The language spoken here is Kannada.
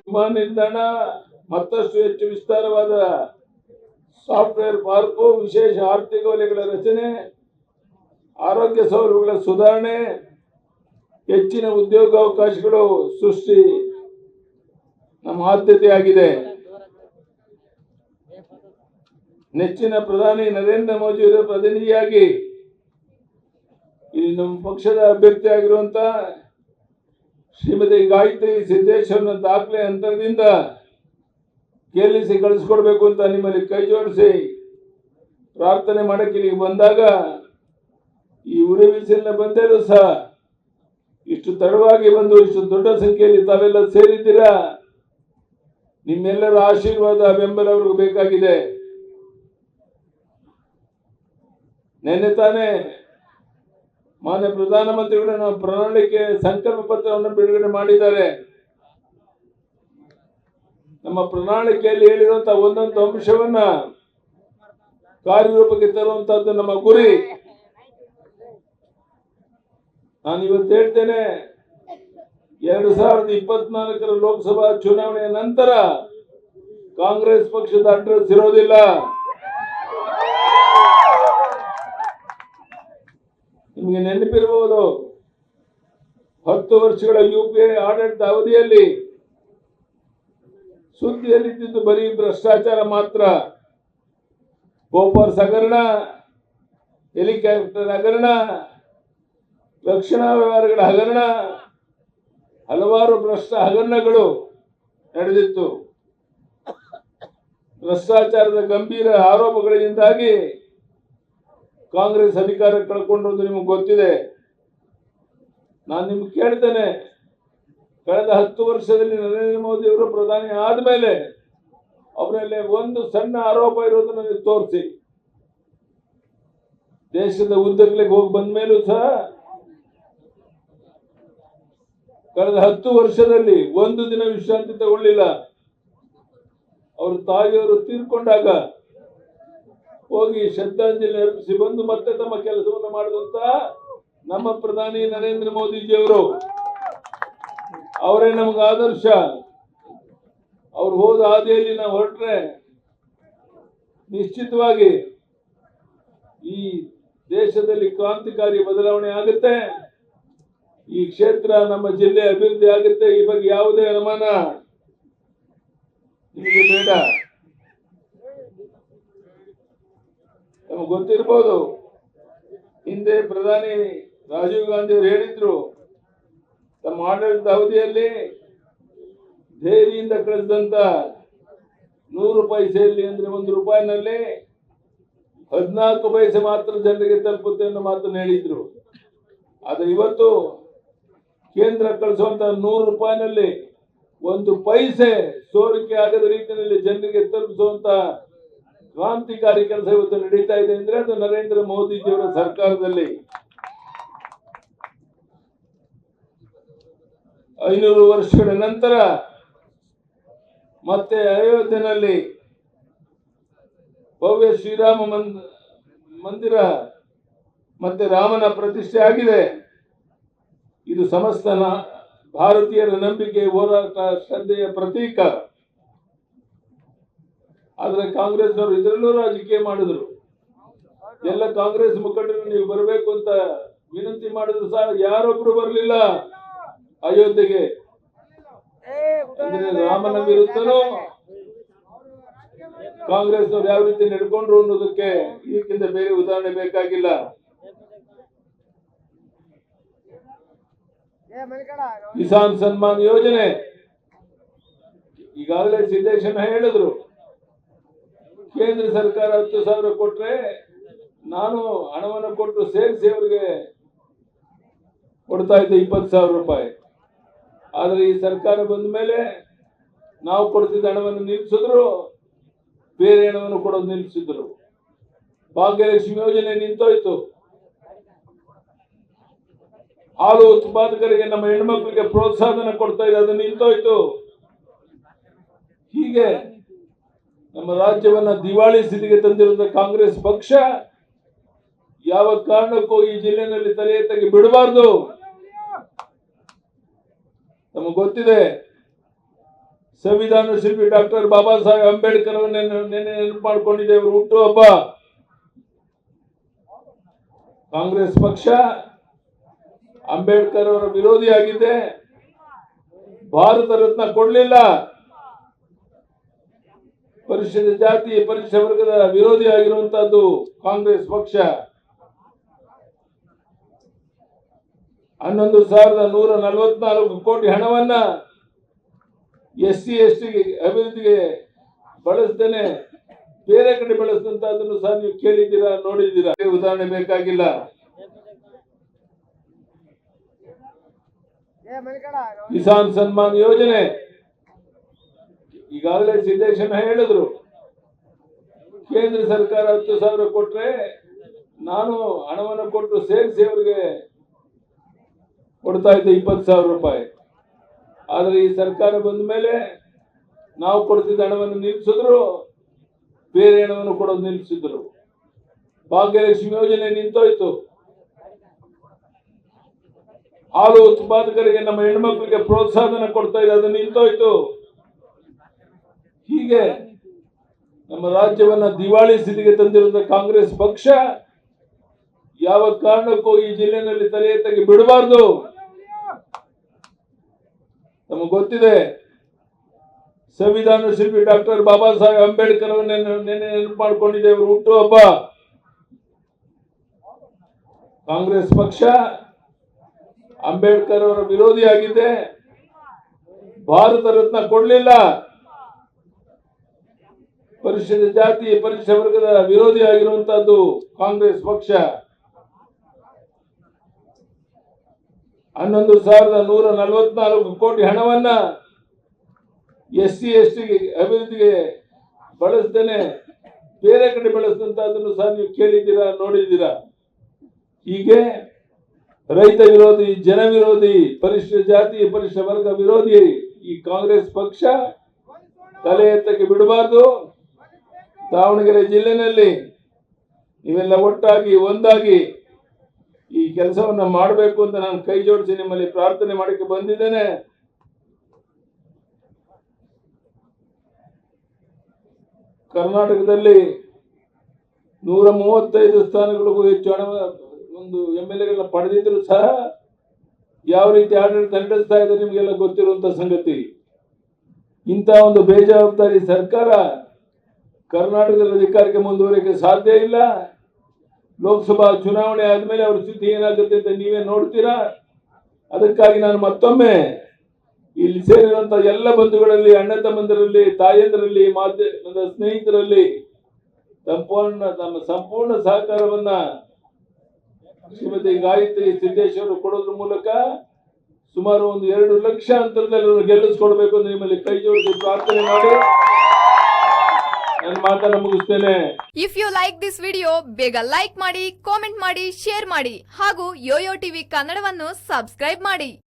ವಿಮಾನ ನಿಲ್ದಾಣ, ಮತ್ತಷ್ಟು ಹೆಚ್ಚು ವಿಸ್ತಾರವಾದ ಸಾಫ್ಟ್ವೇರ್ ಪಾರ್ಕು, ವಿಶೇಷ ಆರ್ಥಿಕ ವಲಯಗಳ ರಚನೆ, ಆರೋಗ್ಯ ಸೌಲಭ್ಯಗಳ ಸುಧಾರಣೆ, ಹೆಚ್ಚಿನ ಉದ್ಯೋಗಾವಕಾಶಗಳು ಸೃಷ್ಟಿ ನಮ್ಮ ಆದ್ಯತೆಯಾಗಿದೆ. ನೆಚ್ಚಿನ ಪ್ರಧಾನಿ ನರೇಂದ್ರ ಮೋದಿ ಅವರ ಪ್ರತಿನಿಧಿಯಾಗಿ ಇಲ್ಲಿ ನಮ್ಮ ಪಕ್ಷದ ಅಭ್ಯರ್ಥಿ ಆಗಿರುವಂತ ಶ್ರೀಮತಿ ಗಾಯತ್ರಿ ಸಿದ್ದೇಶ್ವರನ ದಾಖಲೆ ಅಂತರದಿಂದ ಗೆಲ್ಲಿಸಿ ಕಳಿಸ್ಕೊಡ್ಬೇಕು ಅಂತ ನಿಮ್ಮಲ್ಲಿ ಕೈ ಜೋಡಿಸಿ ಪ್ರಾರ್ಥನೆ ಮಾಡಕ್ಕೆ ಇಲ್ಲಿಗೆ ಬಂದಾಗ ಈ ಉರಿ ಬಿಸಿಲಿನ ಬಂದರೂ ಸಹ ಇಷ್ಟು ತಡವಾಗಿ ಬಂದು ಇಷ್ಟು ದೊಡ್ಡ ಸಂಖ್ಯೆಯಲ್ಲಿ ತಾವೆಲ್ಲ ಸೇರಿದ್ದೀರಾ. ನಿಮ್ಮೆಲ್ಲರ ಆಶೀರ್ವಾದ ಬೆಂಬಲ ಅವ್ರಿಗೆ ಬೇಕಾಗಿದೆ. ನಿನ್ನೆ ತಾನೇ ಮಾನ್ಯ ಪ್ರಧಾನಮಂತ್ರಿಗಳು ನಮ್ಮ ಪ್ರಣಾಳಿಕೆ ಸಂಕಲ್ಪ ಪತ್ರವನ್ನು ಬಿಡುಗಡೆ ಮಾಡಿದ್ದಾರೆ. ನಮ್ಮ ಪ್ರಣಾಳಿಕೆಯಲ್ಲಿ ಹೇಳಿರುವಂತಹ ಒಂದೊಂದು ಅಂಶವನ್ನ ಕಾರ್ಯರೂಪಕ್ಕೆ ತರುವಂತಹದ್ದು ನಮ್ಮ ಗುರಿ. ನಾನು ಇವತ್ತು ಹೇಳ್ತೇನೆ, 2024 ಲೋಕಸಭಾ ಚುನಾವಣೆಯ ನಂತರ ಕಾಂಗ್ರೆಸ್ ಪಕ್ಷದ ಅಡ್ರೆಸ್ ಇರೋದಿಲ್ಲ. ನಿಮಗೆ ನೆನಪಿರಬಹುದು, 10 ವರ್ಷಗಳ ಯುಪಿಎ ಆಡಳಿತ ಅವಧಿಯಲ್ಲಿ ಸುದ್ದಿಯಲ್ಲಿದ್ದು ಬರೀ ಭ್ರಷ್ಟಾಚಾರ ಮಾತ್ರ. ಬೋಫರ್ಸ್ ಹಗರಣ, ಹೆಲಿಕಾಪ್ಟರ್ ಹಗರಣ, ರಕ್ಷಣಾ ವ್ಯವಹಾರಗಳ ಹಗರಣ, ಹಲವಾರು ಭ್ರಷ್ಟ ಹಗರಣಗಳು ನಡೆದಿತ್ತು. ಭ್ರಷ್ಟಾಚಾರದ ಗಂಭೀರ ಆರೋಪಗಳಿಂದಾಗಿ ಕಾಂಗ್ರೆಸ್ ಅಧಿಕಾರ ಕಳ್ಕೊಂಡಿರೋದು ನಿಮಗೆ ಗೊತ್ತಿದೆ. ನಾನು ನಿಮ್ಗೆ ಕೇಳ್ತೇನೆ, ಕಳೆದ 10 ವರ್ಷದಲ್ಲಿ ನರೇಂದ್ರ ಮೋದಿ ಅವರು ಪ್ರಧಾನಿ ಆದ್ಮೇಲೆ ಅವರಲ್ಲಿ ಒಂದು ಸಣ್ಣ ಆರೋಪ ಇರೋದನ್ನ ನೀವು ತೋರಿಸಿ. ದೇಶದ ಉದ್ದಗಲಿಗೆ ಹೋಗಿ ಬಂದ ಮೇಲೂ ಸಹ ಕಳೆದ 10 ವರ್ಷದಲ್ಲಿ ಒಂದು ದಿನ ವಿಶ್ರಾಂತಿ ತಗೊಳ್ಳಿಲ್ಲ. ಅವ್ರ ತಾಯಿಯವರು ತೀರ್ಕೊಂಡಾಗ ಹೋಗಿ ಶ್ರದ್ಧಾಂಜಲಿ ಅರ್ಪಿಸಿ ಬಂದು ಮತ್ತೆ ತಮ್ಮ ಕೆಲಸವನ್ನು ಮಾಡಿದಂತ ನಮ್ಮ ಪ್ರಧಾನಿ ನರೇಂದ್ರ ಮೋದಿಜಿಯವರು, ಅವರೇ ನಮಗೆ ಆದರ್ಶ. ಅವ್ರು ಹೋದ ಹಾದಿಯಲ್ಲಿ ನಾವು ಹೊರಟ್ರೆ ನಿಶ್ಚಿತವಾಗಿ ಈ ದೇಶದಲ್ಲಿ ಕ್ರಾಂತಿಕಾರಿ ಬದಲಾವಣೆ ಆಗುತ್ತೆ. ಈ ಕ್ಷೇತ್ರ, ನಮ್ಮ ಜಿಲ್ಲೆ ಅಭಿವೃದ್ಧಿ ಆಗುತ್ತೆ. ಈ ಬಗ್ಗೆ ಯಾವುದೇ ಅನುಮಾನ ನಿಮಗೆ ಬೇಡ. ನಮಗೆ ಗೊತ್ತಿರ್ಬೋದು, ಹಿಂದೆ ಪ್ರಧಾನಿ ರಾಜೀವ್ ಗಾಂಧಿ ಅವರು ಹೇಳಿದ್ರು, ತಮ್ಮ ಆಡಳಿತ ಅವಧಿಯಲ್ಲಿ ದೆಹಲಿಯಿಂದ ಕಳಿಸಿದಂತ 100 ಪೈಸೆಯಲ್ಲಿ ಅಂದ್ರೆ 1 ರೂಪಾಯಿನಲ್ಲಿ 14 ಪೈಸೆ ಮಾತ್ರ ಜನರಿಗೆ ತಲುಪುತ್ತೆ ಅನ್ನೋ ಮಾತನ್ನು ಹೇಳಿದ್ರು. ಆದ್ರೆ ಇವತ್ತು ಕೇಂದ್ರ ಕಳಿಸುವಂತ 100 ರೂಪಾಯಿನಲ್ಲಿ 1 ಪೈಸೆ ಸೋರಿಕೆ ಆಗದ ರೀತಿಯಲ್ಲಿ ಜನರಿಗೆ ತಲುಪಿಸುವಂತ ಕ್ರಾಂತಿಕಾರಿ ಕೆಲಸ ಇವತ್ತು ನಡೀತಾ ಇದೆ ಅಂದ್ರೆ ಅದು ನರೇಂದ್ರ ಮೋದಿಜಿಯವರ ಸರ್ಕಾರದಲ್ಲಿ. 500 ವರ್ಷಗಳ ನಂತರ ಮತ್ತೆ ಅಯೋಧ್ಯೆಯಲ್ಲಿ ಭವ್ಯ ಶ್ರೀರಾಮ ಮಂದಿರ ಮತ್ತೆ ರಾಮನ ಪ್ರತಿಷ್ಠೆ ಆಗಿದೆ. ಇದು ಸಮಸ್ತ ಭಾರತೀಯರ ನಂಬಿಕೆ, ಹೋರಾಟ, ಶ್ರದ್ಧೆಯ ಪ್ರತೀಕ. ಆದ್ರೆ ಕಾಂಗ್ರೆಸ್ನವರು ಇದರಲ್ಲೂ ರಾಜಕೀಯ ಮಾಡಿದ್ರು. ಎಲ್ಲ ಕಾಂಗ್ರೆಸ್ ಮುಖಂಡರು ನೀವು ಬರಬೇಕು ಅಂತ ವಿನಂತಿ ಮಾಡಿದ್ರು ಸಹ ಯಾರೊಬ್ರು ಬರಲಿಲ್ಲ ಅಯೋಧ್ಯೆಗೆ. ಅಂದ್ರೆ ರಾಮನ ವಿರುದ್ಧನೂ ಕಾಂಗ್ರೆಸ್ನವ್ರು ಯಾವ ರೀತಿ ನಡ್ಕೊಂಡ್ರು ಅನ್ನೋದಕ್ಕೆ ಇದಕ್ಕಿಂತ ಬೇರೆ ಉದಾಹರಣೆ ಬೇಕಾಗಿಲ್ಲ. ಕಿಸಾನ್ ಸನ್ಮಾನ್ ಯೋಜನೆ ಈಗಾಗಲೇ ಸಿದ್ದೇಶನ ಹೇಳಿದ್ರು, ಕೇಂದ್ರ ಸರ್ಕಾರ 10,000 ಕೊಟ್ರೆ ನಾನು ಹಣವನ್ನು ಕೊಟ್ಟು ಸೇರಿಸಿ ಅವರಿಗೆ ಕೊಡ್ತಾ ಇದ್ದೆ 20,000 ರೂಪಾಯಿ. ಆದ್ರೆ ಈ ಸರ್ಕಾರ ಬಂದ ಮೇಲೆ ನಾವು ಕೊಡ್ತಿದ್ದ ಹಣವನ್ನು ನಿಲ್ಲಿಸಿದ್ರು, ಬೇರೆ ಹಣವನ್ನು ಕೊಡೋದು ನಿಲ್ಲಿಸಿದ್ರು. ಭಾಗ್ಯಲಕ್ಷ್ಮಿ ಯೋಜನೆ ನಿಂತೋಯ್ತು. ಹಾಲು ಉತ್ಪಾದಕರಿಗೆ, ನಮ್ಮ ಹೆಣ್ಮಕ್ಳಿಗೆ ಪ್ರೋತ್ಸಾಹನ ಕೊಡ್ತಾ ಇದೆ, ಅದು ನಿಂತೋಯ್ತು. ಹೀಗೆ ನಮ್ಮ ರಾಜ್ಯವನ್ನ ದಿವಾಳಿ ಸ್ಥಿತಿಗೆ ತಂದಿರುವ ಕಾಂಗ್ರೆಸ್ ಪಕ್ಷ ಯಾವ ಕಾರಣಕ್ಕೂ ಈ ಜಿಲ್ಲೆಯಲ್ಲಿ ತಲೆ ಎತ್ತಕ್ಕೆ ಬಿಡಬಾರ್ದು. ನಮಗೆ ಗೊತ್ತಿದೆ, ಸಂವಿಧಾನ ಶಿಲ್ಪಿ ಡಾಕ್ಟರ್ ಬಾಬಾ ಸಾಹೇಬ್ ಅಂಬೇಡ್ಕರ್ ಅವರನ್ನು ನೆನಪು ಮಾಡಿಕೊಂಡಿದ್ದೇವೆ. ಹುಟ್ಟುಹಬ್ಬ. ಕಾಂಗ್ರೆಸ್ ಪಕ್ಷ ಅಂಬೇಡ್ಕರ್ ಅವರ ವಿರೋಧಿಯಾಗಿದೆ. ಭಾರತ ರತ್ನ ಕೊಡಲಿಲ್ಲ. ಪರಿಶಿಷ್ಟ ಜಾತಿ ಪರಿಶಿಷ್ಟ ವರ್ಗದ ವಿರೋಧಿಯಾಗಿರುವಂತಹದ್ದು ಕಾಂಗ್ರೆಸ್ ಪಕ್ಷ. 11,144 ಕೋಟಿ ಹಣವನ್ನ SC ST ಅಭಿವೃದ್ಧಿಗೆ ಬಳಸದೇನೆ ಬೇರೆ ಕಡೆ ಬಳಸಿದಂತಹದನ್ನು ಸಹ ನೀವು ಕೇಳಿದ್ದೀರಾ, ನೋಡಿದ್ದೀರಾ. ಉದಾಹರಣೆ ಬೇಕಾಗಿಲ್ಲ. ಕಿಸಾನ್ ಸನ್ಮಾನ್ ಯೋಜನೆ ಈಗಾಗಲೇ ಸಿದ್ದೇಶನ ಹೇಳಿದ್ರು. ಕೇಂದ್ರ ಸರ್ಕಾರ 10,000 ಕೊಟ್ರೆ ನಾನು ಹಣವನ್ನು ಕೊಟ್ಟು ಸೇರಿಸಿ ಅವರಿಗೆ ಕೊಡ್ತಾ ಇದ್ದೆ 20,000 ರೂಪಾಯಿ. ಆದರೆ ಈ ಸರ್ಕಾರ ಬಂದ ಮೇಲೆ ನಾವು ಕೊಡ್ತಿದ್ದ ಹಣವನ್ನು ನಿಲ್ಲಿಸಿದ್ರು, ಬೇರೆ ಹಣವನ್ನು ಕೊಡೋದು ನಿಲ್ಲಿಸಿದ್ರು. ಭಾಗ್ಯಲಕ್ಷ್ಮಿ ಯೋಜನೆ ನಿಂತೋಯ್ತು. ಹಾಲು ಉತ್ಪಾದಕರಿಗೆ ನಮ್ಮ ಹೆಣ್ಮಕ್ಳಿಗೆ ಪ್ರೋತ್ಸಾಹನ ಕೊಡ್ತಾ ಇದೆ, ಅದು ನಿಂತೋಯ್ತು. ಹೀಗೆ ನಮ್ಮ ರಾಜ್ಯವನ್ನ ದಿವಾಳಿ ಸ್ಥಿತಿಗೆ ತಂದಿರುವ ಕಾಂಗ್ರೆಸ್ ಪಕ್ಷ ಯಾವ ಕಾರಣಕ್ಕೂ ಈ ಜಿಲ್ಲೆಯಲ್ಲಿ ತಲೆ ಎತ್ತಕ್ಕೆ ಬಿಡಬಾರ್ದು. ನಮಗೆ ಗೊತ್ತಿದೆ, ಸಂವಿಧಾನ ಶಿಲ್ಪಿ ಡಾಕ್ಟರ್ ಬಾಬಾ ಸಾಹೇಬ್ ಅಂಬೇಡ್ಕರ್ ಅವರನ್ನು ನೆನಪು ಮಾಡಿಕೊಂಡಿದ್ದೇವೆ. ಹುಟ್ಟುಹಬ್ಬ. ಕಾಂಗ್ರೆಸ್ ಪಕ್ಷ ಅಂಬೇಡ್ಕರ್ ಅವರ ವಿರೋಧಿಯಾಗಿದೆ. ಭಾರತ ರತ್ನ ಕೊಡಲಿಲ್ಲ. ಪರಿಶಿಷ್ಟ ಜಾತಿ ಪರಿಶಿಷ್ಟ ವರ್ಗದ ವಿರೋಧಿಯಾಗಿರುವಂತಹದ್ದು ಕಾಂಗ್ರೆಸ್ ಪಕ್ಷ. 11,144 ಕೋಟಿ ಹಣವನ್ನ SC ST ಅಭಿವೃದ್ಧಿಗೆ ಬಳಸದೇನೆ ಬೇರೆ ಕಡೆ ಬಳಸಿದಂತಹದನ್ನು ಸಹ ನೀವು ಕೇಳಿದ್ದೀರಾ, ನೋಡಿದ್ದೀರಾ. ಹೀಗೆ ರೈತ ವಿರೋಧಿ, ಜನ ವಿರೋಧಿ, ಪರಿಶಿಷ್ಟ ಜಾತಿ ಪರಿಶಿಷ್ಟ ವರ್ಗ ವಿರೋಧಿ ಈ ಕಾಂಗ್ರೆಸ್ ಪಕ್ಷ ತಲೆ ಎತ್ತಕ್ಕೆ ಬಿಡಬಾರ್ದು. ದಾವಣಗೆರೆ ಜಿಲ್ಲೆನಲ್ಲಿ ನೀವೆಲ್ಲ ಒಟ್ಟಾಗಿ ಒಂದಾಗಿ ಈ ಕೆಲಸವನ್ನ ಮಾಡಬೇಕು ಅಂತ ನಾನು ಕೈ ಜೋಡಿಸಿ ನಿಮ್ಮಲ್ಲಿ ಪ್ರಾರ್ಥನೆ ಮಾಡಕ್ಕೆ ಬಂದಿದ್ದೇನೆ. ಕರ್ನಾಟಕದಲ್ಲಿ 135 ಸ್ಥಾನಗಳಿಗೂ ಹೆಚ್ಚು ಹಣ ಒಂದು MLAಗಳನ್ನ ಪಡೆದಿದ್ರು ಸಹ ಯಾವ ರೀತಿ ಆಡಳಿತ ನಡೆಸ್ತಾ ಇದೆ ನಿಮಗೆಲ್ಲ ಗೊತ್ತಿರುವಂತ ಸಂಗತಿ. ಇಂಥ ಒಂದು ಬೇಜವಾಬ್ದಾರಿ ಸರ್ಕಾರ ಕರ್ನಾಟಕದಲ್ಲಿ ಅಧಿಕಾರಕ್ಕೆ ಮುಂದುವರಿಯಕ್ಕೆ ಸಾಧ್ಯ ಇಲ್ಲ. ಲೋಕಸಭಾ ಚುನಾವಣೆ ಆದ್ಮೇಲೆ ಅವ್ರ ಸ್ಥಿತಿ ಏನಾಗುತ್ತೆ ಅಂತ ನೀವೇ ನೋಡ್ತೀರಾ. ಅದಕ್ಕಾಗಿ ನಾನು ಮತ್ತೊಮ್ಮೆ ಇಲ್ಲಿ ಸೇರಿರುವಂತಹ ಎಲ್ಲ ಬಂಧುಗಳಲ್ಲಿ, ಅಣ್ಣ ತಮ್ಮಂದರಲ್ಲಿ, ತಾಯಂದರಲ್ಲಿ, ಮಾಧ್ಯಮದ ಸ್ನೇಹಿತರಲ್ಲಿ ನಮ್ಮ ಸಂಪೂರ್ಣ ಸಹಕಾರವನ್ನ ಶ್ರೀಮತಿ ಗಾಯತ್ರಿ ಸಿದ್ದೇಶ್ವರು ಕೊಡೋದ್ರ ಮೂಲಕ ಸುಮಾರು ಒಂದು 2 ಲಕ್ಷ ಅಂತರದಲ್ಲಿ ಗೆಲ್ಲಿಸ್ಕೊಡ್ಬೇಕು ಅಂತ ನಿಮ್ಮಲ್ಲಿ ಕೈ ಜೋಡಿಸಿ ಪ್ರಾರ್ಥನೆ ಮಾಡಿ ನಾನು ಮಾತನ್ನ ಮುಗಿಸ್ತೇನೆ. If you like this video ಬೇಗ ಲೈಕ್ ಮಾಡಿ, ಕಾಮೆಂಟ್ ಮಾಡಿ, ಶೇರ್ ಮಾಡಿ ಹಾಗೂ ಯೋಯೋ ಟಿವಿ ಕನ್ನಡವನ್ನು ಸಬ್ಸ್ಕ್ರೈಬ್ ಮಾಡಿ.